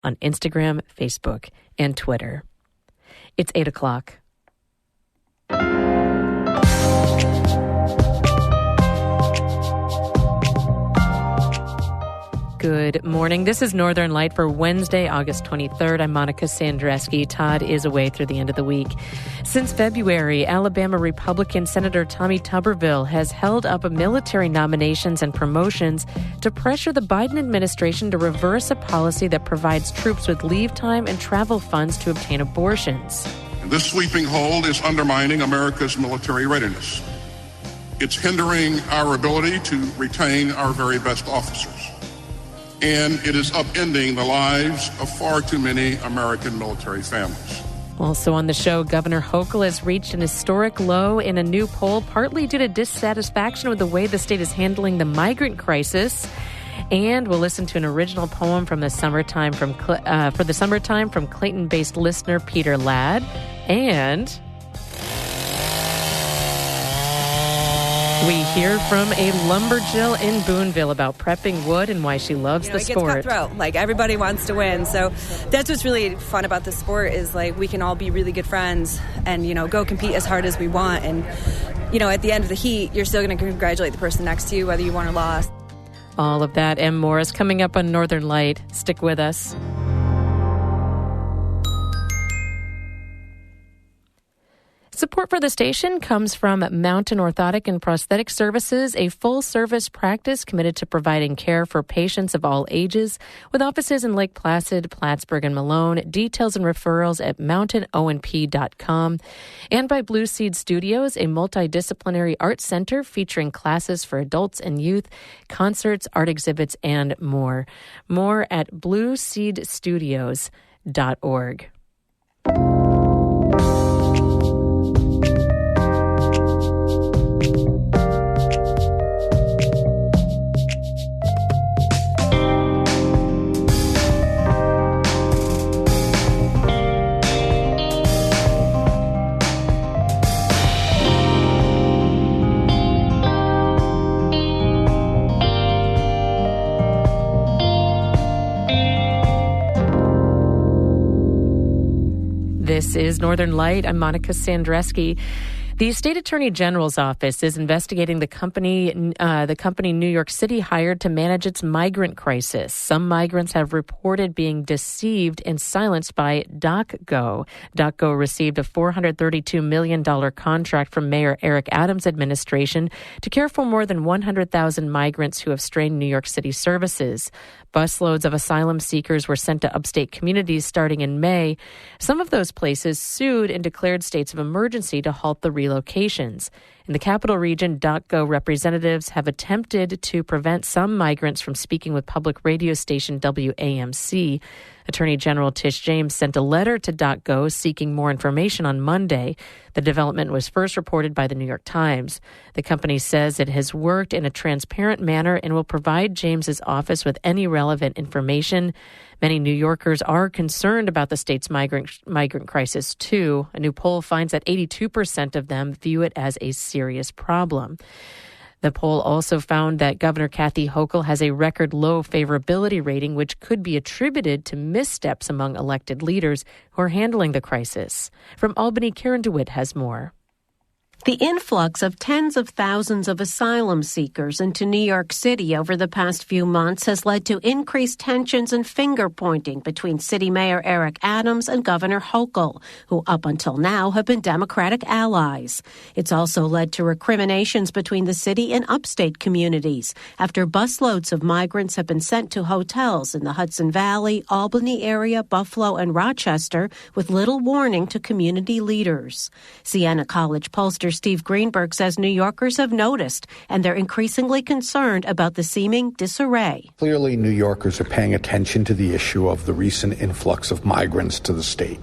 on Instagram, Facebook, and Twitter. It's 8 o'clock. Good morning. This is Northern Light for Wednesday, August 23rd. I'm Monica Sandreski. Todd is away through the end of the week. Since February, Alabama Republican Senator Tommy Tuberville has held up military nominations and promotions to pressure the Biden administration to reverse a policy that provides troops with leave time and travel funds to obtain abortions. And this sweeping hold is undermining America's military readiness. It's hindering our ability to retain our very best officers. And it is upending the lives of far too many American military families. Also on the show, Governor Hochul has reached an historic low in a new poll, partly due to dissatisfaction with the way the state is handling the migrant crisis. And we'll listen to an original poem from the summertime from Clayton-based listener Peter Ladd. And we hear from a lumberjill in Boonville about prepping wood and why she loves the sport. It gets cutthroat. Like, everybody wants to win. So that's what's really fun about the sport is, like, we can all be really good friends and, go compete as hard as we want. And, at the end of the heat, you're still going to congratulate the person next to you, whether you won or lost. All of that and more is coming up on Northern Light. Stick with us. Support for the station comes from Mountain Orthotic and Prosthetic Services, a full-service practice committed to providing care for patients of all ages, with offices in Lake Placid, Plattsburgh, and Malone. Details and referrals at mountainonp.com. And by Blue Seed Studios, a multidisciplinary art center featuring classes for adults and youth, concerts, art exhibits, and more. More at blueseedstudios.org. This is Northern Light. I'm Monica Sandreski. The State Attorney General's office is investigating the company New York City hired to manage its migrant crisis. Some migrants have reported being deceived and silenced by DocGo. DocGo received a $432 million contract from Mayor Eric Adams' administration to care for more than 100,000 migrants who have strained New York City services. Busloads of asylum seekers were sent to upstate communities starting in May. Some of those places sued and declared states of emergency to halt the relocations. In the capital region, DocGo representatives have attempted to prevent some migrants from speaking with public radio station WAMC. Attorney General Tish James sent a letter to DocGo seeking more information on Monday. The development was first reported by the New York Times. The company says it has worked in a transparent manner and will provide James's office with any relevant information. Many New Yorkers are concerned about the state's migrant crisis, too. A new poll finds that 82% of them view it as a serious problem. The poll also found that Governor Kathy Hochul has a record low favorability rating, which could be attributed to missteps among elected leaders who are handling the crisis. From Albany, Karen DeWitt has more. The influx of tens of thousands of asylum seekers into New York City over the past few months has led to increased tensions and finger-pointing between City Mayor Eric Adams and Governor Hochul, who up until now have been Democratic allies. It's also led to recriminations between the city and upstate communities after busloads of migrants have been sent to hotels in the Hudson Valley, Albany area, Buffalo, and Rochester with little warning to community leaders. Siena College pollster Steve Greenberg says New Yorkers have noticed, and they're increasingly concerned about the seeming disarray. Clearly, New Yorkers are paying attention to the issue of the recent influx of migrants to the state.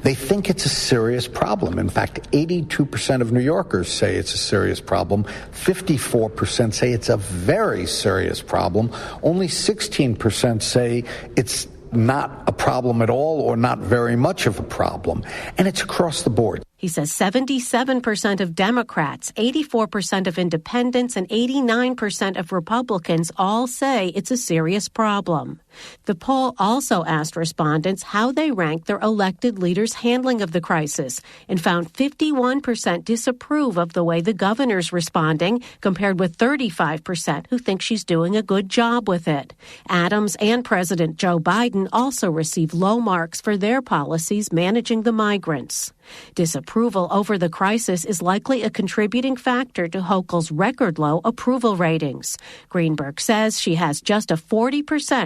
They think it's a serious problem. In fact, 82% of New Yorkers say it's a serious problem. 54% say it's a very serious problem. Only 16% say it's not a problem at all or not very much of a problem. And it's across the board. He says 77% of Democrats, 84% of independents, and 89% of Republicans all say it's a serious problem. The poll also asked respondents how they rank their elected leaders' handling of the crisis and found 51% disapprove of the way the governor's responding, compared with 35% who think she's doing a good job with it. Adams and President Joe Biden also received low marks for their policies managing the migrants. Disapproval over the crisis is likely a contributing factor to Hochul's record-low approval ratings. Greenberg says she has just a 40%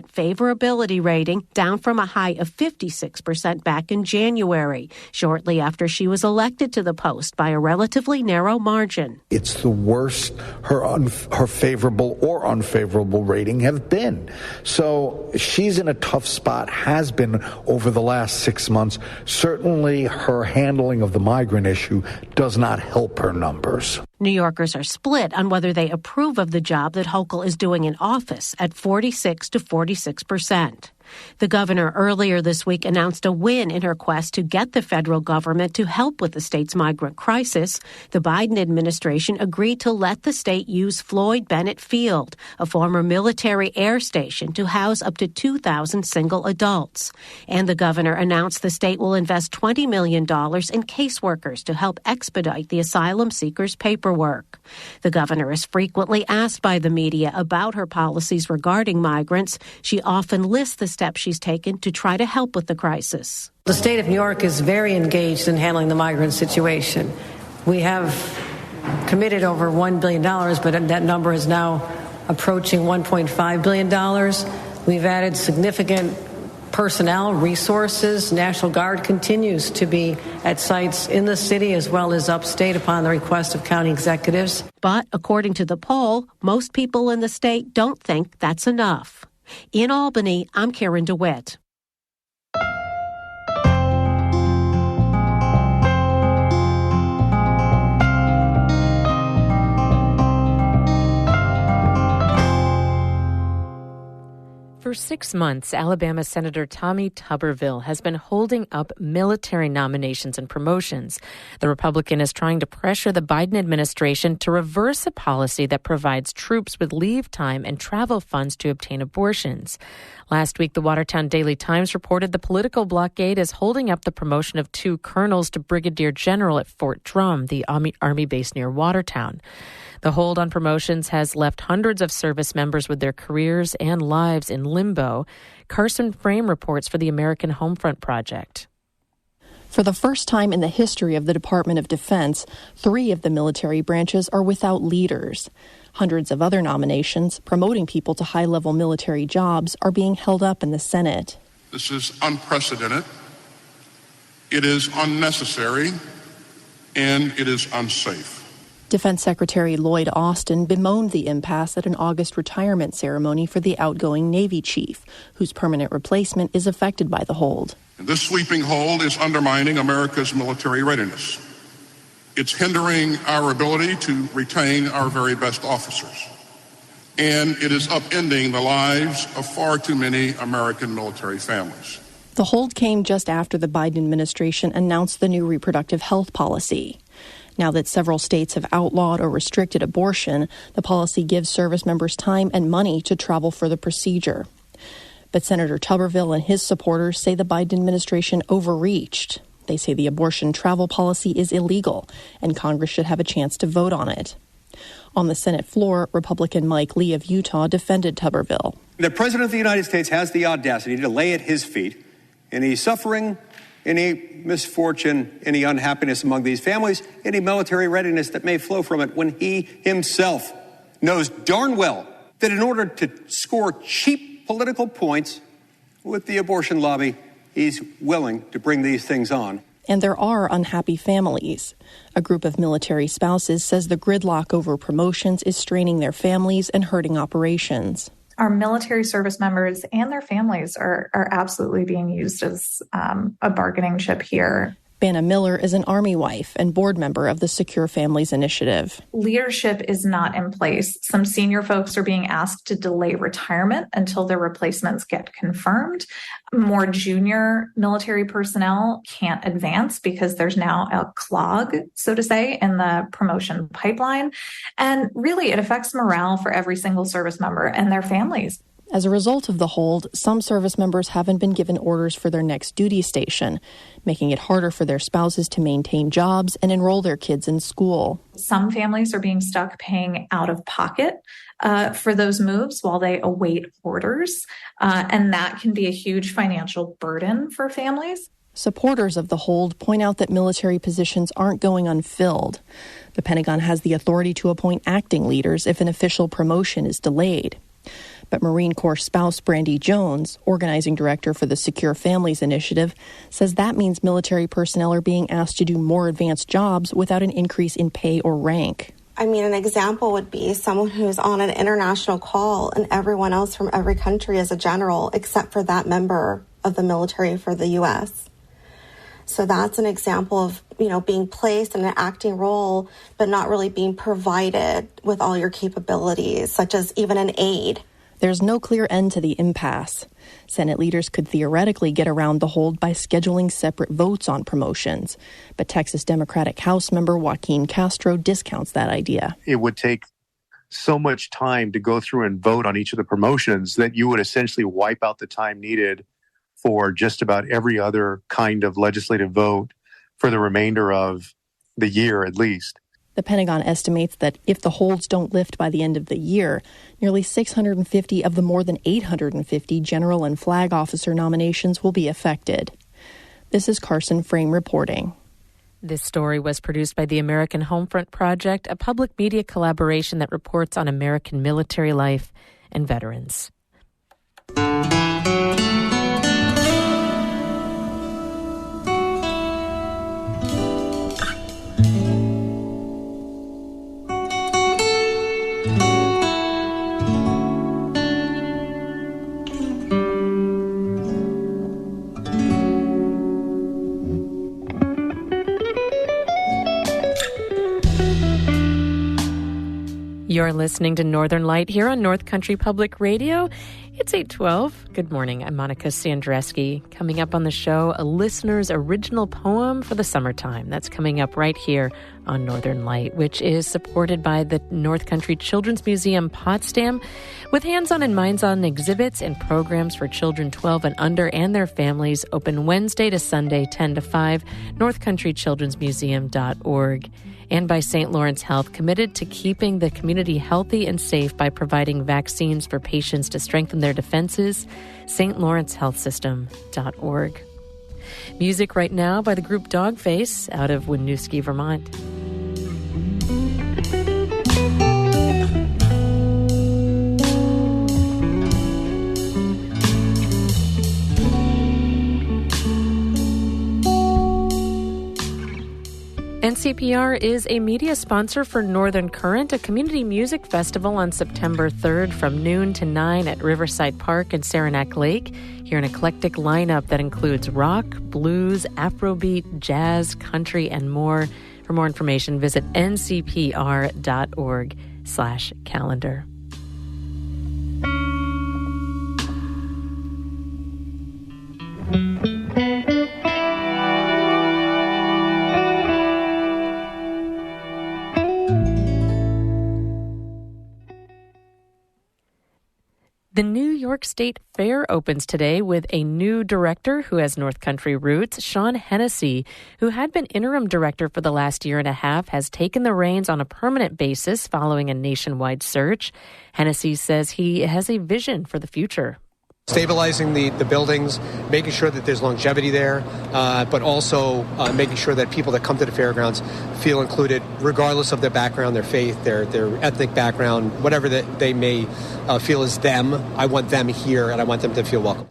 favorability rating, down from a high of 56% back in January, shortly after she was elected to the post by a relatively narrow margin. It's the worst her favorable or unfavorable rating have been. So she's in a tough spot, has been over the last 6 months. Certainly her handling of the migrant issue does not help her numbers. New Yorkers are split on whether they approve of the job that Hochul is doing in office at 46 to 46%. The governor earlier this week announced a win in her quest to get the federal government to help with the state's migrant crisis. The Biden administration agreed to let the state use Floyd Bennett Field, a former military air station, to house up to 2,000 single adults. And the governor announced the state will invest $20 million in caseworkers to help expedite the asylum seekers' paperwork. The governor is frequently asked by the media about her policies regarding migrants. She often lists the steps she's taken to try to help with the crisis. The state of New York is very engaged in handling the migrant situation. We have committed over $1 billion, but that number is now approaching $1.5 billion. We've added significant personnel, resources. National Guard continues to be at sites in the city as well as upstate upon the request of county executives. But according to the poll, most people in the state don't think that's enough. In Albany, I'm Karen DeWitt. For 6 months, Alabama Senator Tommy Tuberville has been holding up military nominations and promotions. The Republican is trying to pressure the Biden administration to reverse a policy that provides troops with leave time and travel funds to obtain abortions. Last week, the Watertown Daily Times reported the political blockade is holding up the promotion of 2 colonels to brigadier general at Fort Drum, the Army base near Watertown. The hold on promotions has left hundreds of service members with their careers and lives in limbo. Carson Frame reports for the American Homefront Project. For the first time in the history of the Department of Defense, 3 of the military branches are without leaders. Hundreds of other nominations promoting people to high-level military jobs are being held up in the Senate. This is unprecedented. It is unnecessary, and it is unsafe. Defense Secretary Lloyd Austin bemoaned the impasse at an August retirement ceremony for the outgoing Navy chief, whose permanent replacement is affected by the hold. This sweeping hold is undermining America's military readiness. It's hindering our ability to retain our very best officers. And it is upending the lives of far too many American military families. The hold came just after the Biden administration announced the new reproductive health policy. Now that several states have outlawed or restricted abortion, the policy gives service members time and money to travel for the procedure. But Senator Tuberville and his supporters say the Biden administration overreached. They say the abortion travel policy is illegal, and Congress should have a chance to vote on it. On the Senate floor, Republican Mike Lee of Utah defended Tuberville. The President of the United States has the audacity to lay at his feet any suffering, any misfortune, any unhappiness among these families, any military readiness that may flow from it, when he himself knows darn well that in order to score cheap political points with the abortion lobby, he's willing to bring these things on. And there are unhappy families. A group of military spouses says the gridlock over promotions is straining their families and hurting operations. Our military service members and their families are absolutely being used as a bargaining chip here. Banna Miller is an Army wife and board member of the Secure Families Initiative. Leadership is not in place. Some senior folks are being asked to delay retirement until their replacements get confirmed. More junior military personnel can't advance because there's now a clog, so to say, in the promotion pipeline. And really, it affects morale for every single service member and their families. As a result of the hold, some service members haven't been given orders for their next duty station, making it harder for their spouses to maintain jobs and enroll their kids in school. Some families are being stuck paying out of pocket for those moves while they await orders, and that can be a huge financial burden for families. Supporters of the hold point out that military positions aren't going unfilled. The Pentagon has the authority to appoint acting leaders if an official promotion is delayed. But Marine Corps spouse Brandy Jones, organizing director for the Secure Families Initiative, says that means military personnel are being asked to do more advanced jobs without an increase in pay or rank. I mean, an example would be someone who's on an international call and everyone else from every country is a general except for that member of the military for the U.S. So that's an example of, being placed in an acting role, but not really being provided with all your capabilities, such as even an aide. There's no clear end to the impasse. Senate leaders could theoretically get around the hold by scheduling separate votes on promotions. But Texas Democratic House member Joaquin Castro discounts that idea. It would take so much time to go through and vote on each of the promotions that you would essentially wipe out the time needed for just about every other kind of legislative vote for the remainder of the year at least. The Pentagon estimates that if the holds don't lift by the end of the year, nearly 650 of the more than 850 general and flag officer nominations will be affected. This is Carson Frame reporting. This story was produced by the American Homefront Project, a public media collaboration that reports on American military life and veterans. You're listening to Northern Light here on North Country Public Radio. It's 8:12. Good morning. I'm Monica Sandreski. Coming up on the show, a listener's original poem for the summertime. That's coming up right here on Northern Light, which is supported by the North Country Children's Museum Potsdam, with hands-on and minds-on exhibits and programs for children 12 and under and their families, open Wednesday to Sunday, 10 to 5, northcountrychildrensmuseum.org. And by St. Lawrence Health, committed to keeping the community healthy and safe by providing vaccines for patients to strengthen their defenses, stlawrencehealthsystem.org. Music right now by the group Dogface out of Winooski, Vermont. NCPR is a media sponsor for Northern Current, a community music festival on September 3rd from noon to 9 at Riverside Park and Saranac Lake. Hear an eclectic lineup that includes rock, blues, Afrobeat, jazz, country, and more. For more information, visit ncpr.org/calendar. The New York State Fair opens today with a new director who has North Country roots. Sean Hennessy, who had been interim director for the last year and a half, has taken the reins on a permanent basis following a nationwide search. Hennessy says he has a vision for the future. Stabilizing the buildings, making sure that there's longevity there, but also making sure that people that come to the fairgrounds feel included, regardless of their background, their faith, their ethnic background, whatever that they may feel is them. I want them here, and I want them to feel welcome.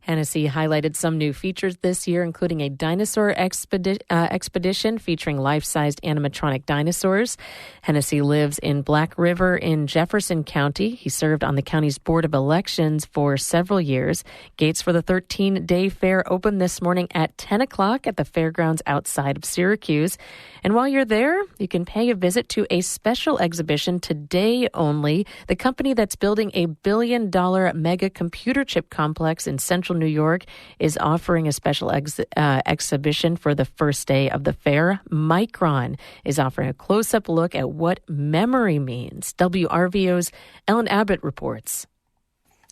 Hennessy highlighted some new features this year, including a dinosaur expedition featuring life-sized animatronic dinosaurs. Hennessy lives in Black River in Jefferson County. He served on the county's Board of Elections for several years. Gates for the 13-day fair open this morning at 10 o'clock at the fairgrounds outside of Syracuse. And while you're there, you can pay a visit to a special exhibition today only. The company that's building a $1 billion mega computer chip complex in central New York is offering a special exhibition for the first day of the fair. Micron is offering a close-up look at what memory means. WRVO's Ellen Abbott reports.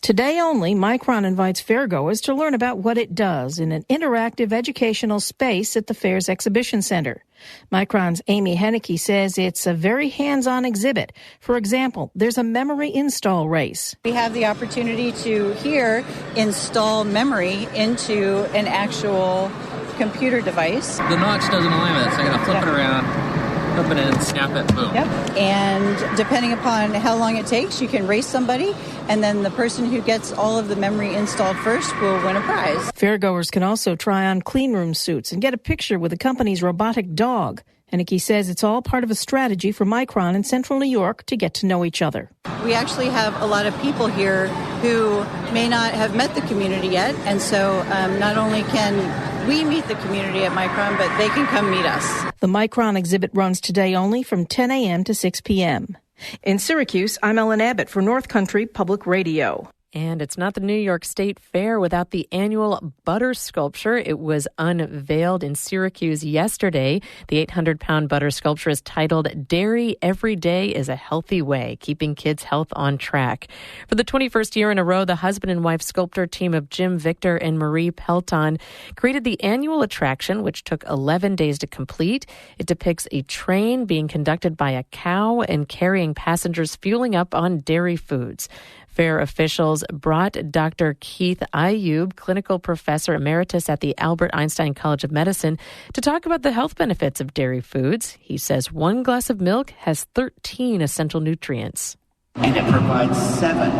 Today only, Micron invites fairgoers to learn about what it does in an interactive educational space at the fair's exhibition center. Micron's Amy Henneke says it's a very hands-on exhibit. For example, there's a memory install race. We have the opportunity to here install memory into an actual computer device. The notch doesn't align with it, so I got to flip it around. Open it and snap it, boom. Yep. And depending upon how long it takes, you can race somebody, and then the person who gets all of the memory installed first will win a prize. Fairgoers can also try on cleanroom suits and get a picture with the company's robotic dog. Henneke says it's all part of a strategy for Micron in central New York to get to know each other. We actually have a lot of people here who may not have met the community yet, and so not only can we meet the community at Micron, but they can come meet us. The Micron exhibit runs today only from 10 a.m. to 6 p.m. In Syracuse, I'm Ellen Abbott for North Country Public Radio. And it's not the New York State Fair without the annual butter sculpture. It was unveiled in Syracuse yesterday. The 800-pound butter sculpture is titled Dairy Every Day is a Healthy Way, Keeping Kids' Health on Track. For the 21st year in a row, the husband and wife sculptor team of Jim Victor and Marie Pelton created the annual attraction, which took 11 days to complete. It depicts a train being conducted by a cow and carrying passengers fueling up on dairy foods. Fair officials brought Dr. Keith Ayub, clinical professor emeritus at the Albert Einstein College of Medicine, to talk about the health benefits of dairy foods. He says 1 glass of milk has 13 essential nutrients. And it provides 7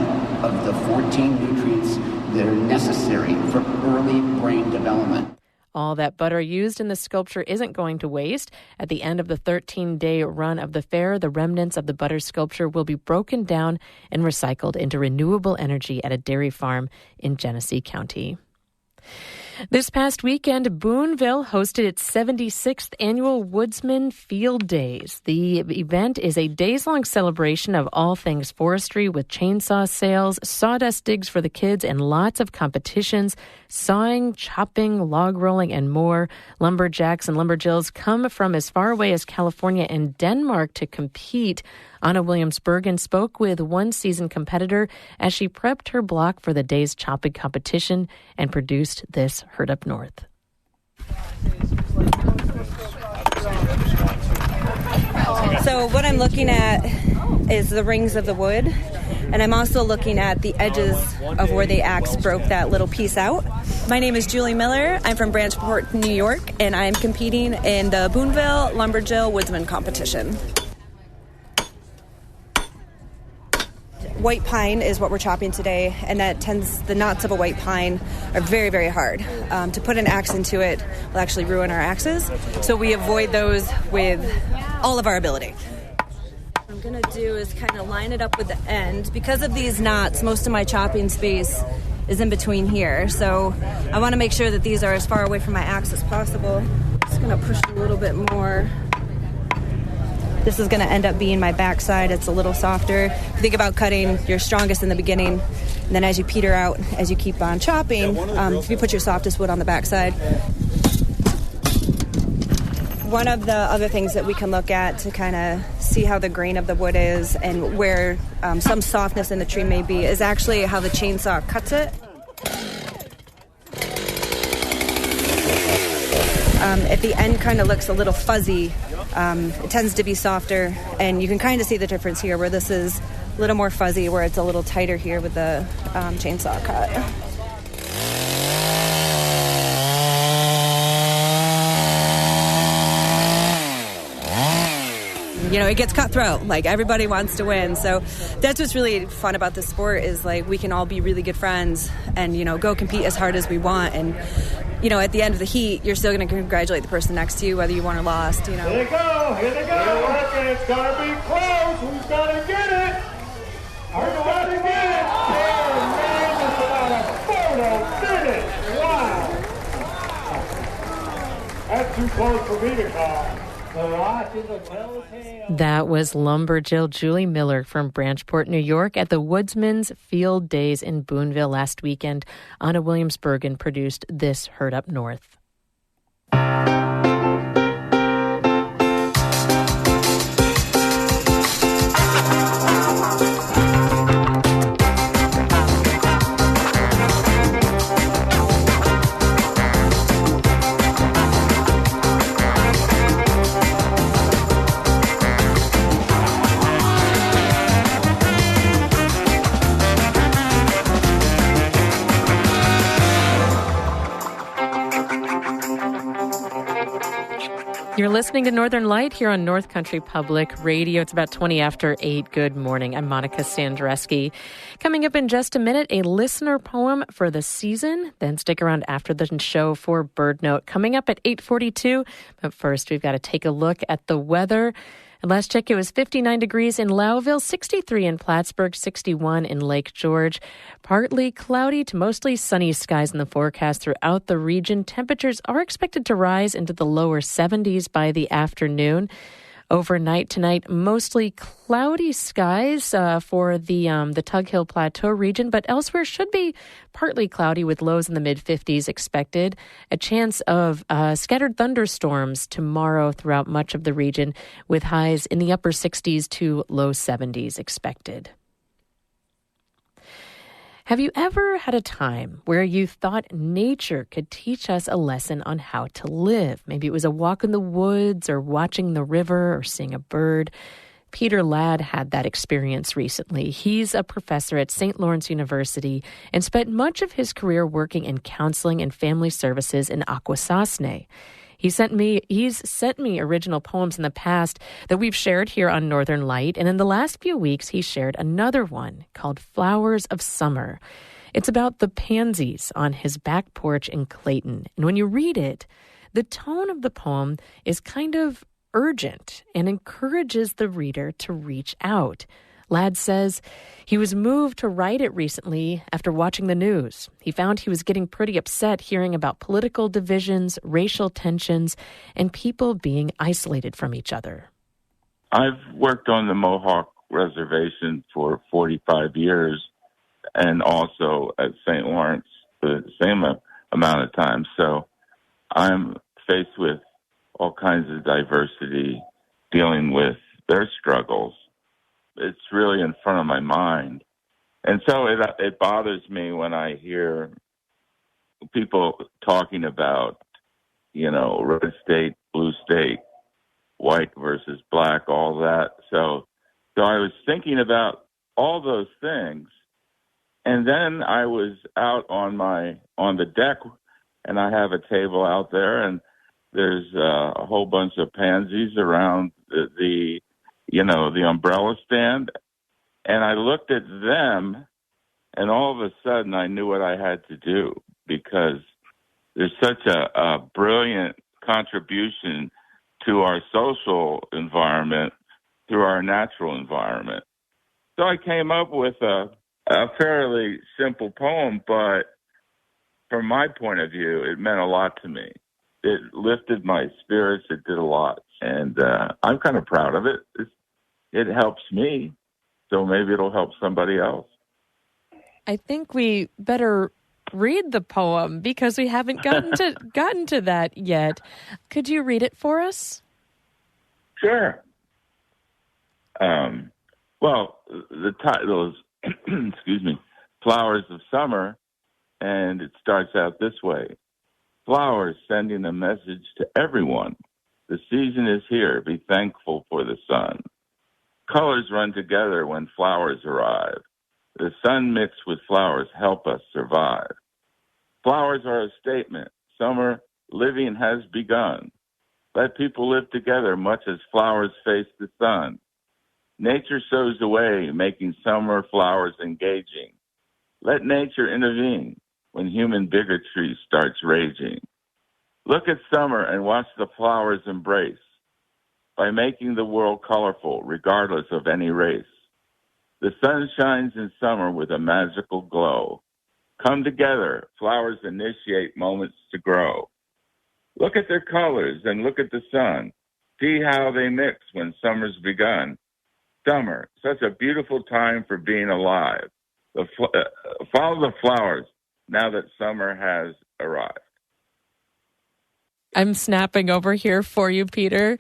of the 14 nutrients that are necessary for early brain development. All that butter used in the sculpture isn't going to waste. At the end of the 13-day run of the fair, the remnants of the butter sculpture will be broken down and recycled into renewable energy at a dairy farm in Genesee County. This past weekend, Boonville hosted its 76th annual Woodsman Field Days. The event is a days-long celebration of all things forestry with chainsaw sales, sawdust digs for the kids, and lots of competitions, sawing, chopping, log rolling, and more. Lumberjacks and lumberjills come from as far away as California and Denmark to compete. Anna Williams-Bergen spoke with one seasoned competitor as she prepped her block for the day's chopping competition and produced this Herd Up North. So what I'm looking at is the rings of the wood, and I'm also looking at the edges of where the axe broke that little piece out. My name is Julie Miller. I'm from Branchport, New York, and I'm competing in the Boonville Lumberjill Woodsman competition. White pine is what we're chopping today, and the knots of a white pine are very, very hard. To put an axe into it will actually ruin our axes, so we avoid those with all of our ability. What I'm going to do is kind of line it up with the end. Because of these knots, most of my chopping space is in between here, so I want to make sure that these are as far away from my axe as possible. Just going to push a little bit more. This is going to end up being my backside. It's a little softer. If you think about cutting, you're strongest in the beginning, and then as you peter out, as you keep on chopping, if you put your softest wood on the backside. One of the other things that we can look at to kind of see how the grain of the wood is and where some softness in the tree may be is actually how the chainsaw cuts it. At the end kind of looks a little fuzzy. It tends to be softer, and you can kind of see the difference here where this is a little more fuzzy, where it's a little tighter here with the chainsaw cut. You know, it gets cutthroat. Like, everybody wants to win. So that's what's really fun about this sport is, like, we can all be really good friends and, you know, go compete as hard as we want. And, you know, at the end of the heat, you're still going to congratulate the person next to you, whether you won or lost, you know. Here they go. They're working. It's going to be close. Who's going to get it? Who's going to get it? Oh, man, it's about a photo finish. Wow. That's too close for me to call. That was Lumberjill Julie Miller from Branchport, New York at the Woodsman's Field Days in Boonville last weekend. Anna Williams-Bergen produced this Herd Up North. You're listening to Northern Light here on North Country Public Radio. It's about 20 after 8. Good morning. I'm Monica Sandreski. Coming up in just a minute, a listener poem for the season. Then stick around after the show for Bird Note. Coming up at 8:42. But first, we've got to take a look at the weather. And last check, it was 59 degrees in Lowville, 63 in Plattsburgh, 61 in Lake George. Partly cloudy to mostly sunny skies in the forecast throughout the region. Temperatures are expected to rise into the lower 70s by the afternoon. Overnight tonight, mostly cloudy skies for the Tug Hill Plateau region, but elsewhere should be partly cloudy with lows in the mid-50s expected. A chance of scattered thunderstorms tomorrow throughout much of the region with highs in the upper 60s to low 70s expected. Have you ever had a time where you thought nature could teach us a lesson on how to live? Maybe it was a walk in the woods or watching the river or seeing a bird. Peter Ladd had that experience recently. He's a professor at St. Lawrence University and spent much of his career working in counseling and family services in Akwesasne. He's sent me original poems in the past that we've shared here on Northern Light, and in the last few weeks, he shared another one called Flowers of Summer. It's about the pansies on his back porch in Clayton, and when you read it, the tone of the poem is kind of urgent and encourages the reader to reach out. Ladd says he was moved to write it recently after watching the news. He found he was getting pretty upset hearing about political divisions, racial tensions, and people being isolated from each other. I've worked on the Mohawk Reservation for 45 years and also at St. Lawrence for the same amount of time. So I'm faced with all kinds of diversity, dealing with their struggles. It's really in front of my mind. And so it bothers me when I hear people talking about, red state, blue state, white versus black, all that. So I was thinking about all those things. And then I was out on the deck, and I have a table out there, and there's a whole bunch of pansies around the umbrella stand. And I looked at them, and all of a sudden I knew what I had to do, because there's such a brilliant contribution to our social environment through our natural environment. So I came up with a fairly simple poem, but from my point of view, it meant a lot to me. It lifted my spirits. It did a lot. And I'm kind of proud of it. It helps me, so maybe it'll help somebody else. I think we better read the poem because we haven't gotten to that yet. Could you read it for us? Sure. Well, the title is, excuse me, Flowers of Summer, and it starts out this way. Flowers sending a message to everyone. The season is here. Be thankful for the sun. Colors run together when flowers arrive. The sun mixed with flowers help us survive. Flowers are a statement. Summer living has begun. Let people live together much as flowers face the sun. Nature sows the way, making summer flowers engaging. Let nature intervene when human bigotry starts raging. Look at summer and watch the flowers embrace by making the world colorful, regardless of any race. The sun shines in summer with a magical glow. Come together, flowers initiate moments to grow. Look at their colors and look at the sun. See how they mix when summer's begun. Summer, such a beautiful time for being alive. Follow the flowers now that summer has arrived. I'm snapping over here for you, Peter.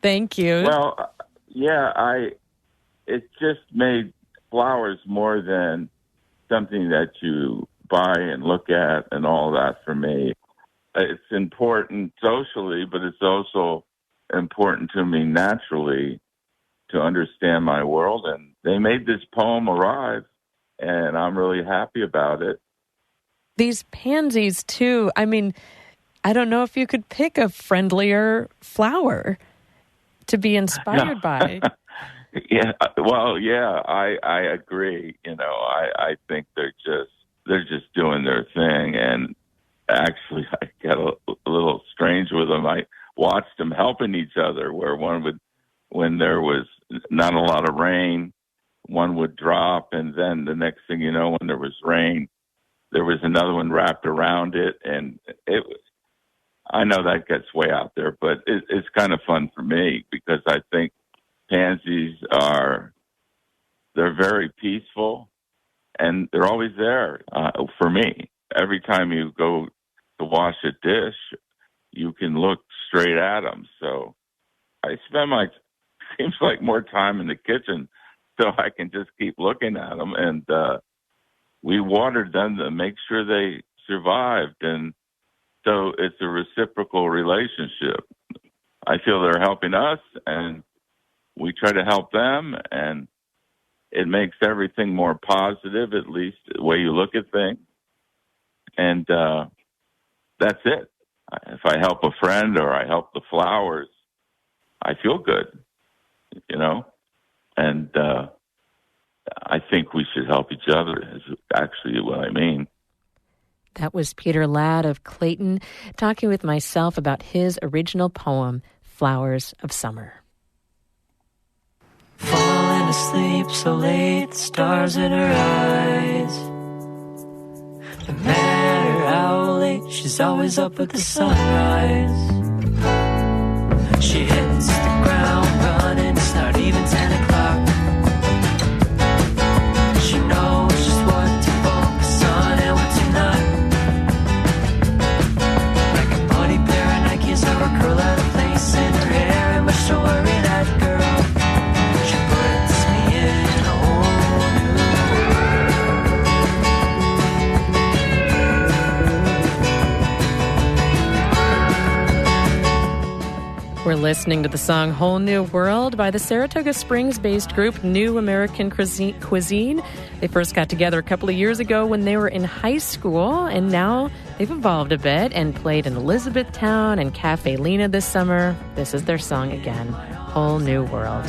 Thank you. Well, yeah, it just made flowers more than something that you buy and look at and all that for me. It's important socially, but it's also important to me naturally to understand my world. And they made this poem arrive, and I'm really happy about it. These pansies, too, I mean, I don't know if you could pick a friendlier flower to be inspired by. Yeah, well, yeah, I agree. I think they're just doing their thing, and actually, I got a little strange with them. I watched them helping each other, where when there was not a lot of rain, one would drop, and then the next thing you know, when there was rain, there was another one wrapped around it, and I know that gets way out there, but it's kind of fun for me because I think pansies they're very peaceful, and they're always there for me. Every time you go to wash a dish, you can look straight at them. So I spend seems like more time in the kitchen so I can just keep looking at them. And we watered them to make sure they survived. And so it's a reciprocal relationship. I feel they're helping us, and we try to help them, and it makes everything more positive, at least the way you look at things. And that's it. If I help a friend or I help the flowers, I feel good, and I think we should help each other is actually what I mean. That was Peter Ladd of Clayton talking with myself about his original poem, Flowers of Summer. Falling asleep so late, stars in her eyes. No matter how late, she's always up with the sunrise. She hits the ground running, it's not even 10 o'clock. She knows just what to focus on and what to not. Like a muddy pair of Nikes or a curl out of place in her hair, and much to worry that girl. She puts me in a whole new world. We're listening to the song Whole New World by the Saratoga Springs-based group New American Cuisine. They first got together a couple of years ago when they were in high school, and now they've evolved a bit and played in Elizabethtown and Cafe Lena this summer. This is their song again, Whole New World.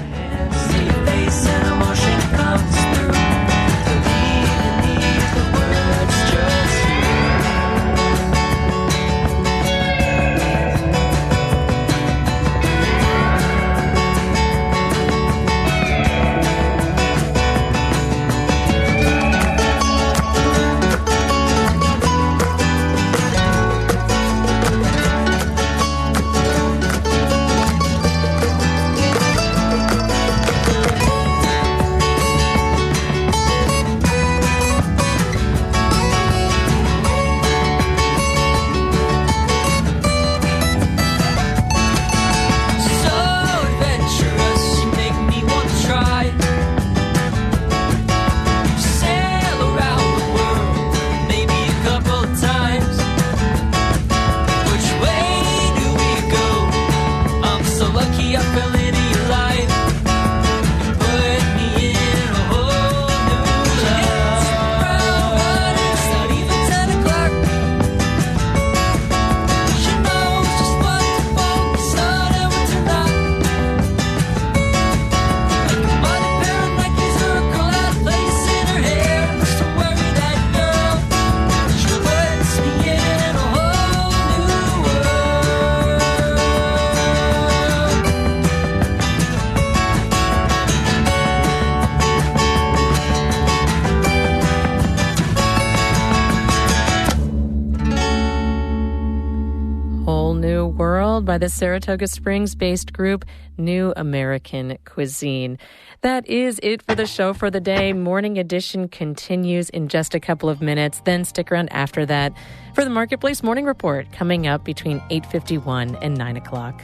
By the Saratoga Springs-based group New American Cuisine. That is it for the show for the day. Morning Edition continues in just a couple of minutes. Then stick around after that for the Marketplace Morning Report coming up between 8:51 and 9 o'clock.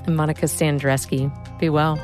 I'm Monica Sandreski. Be well.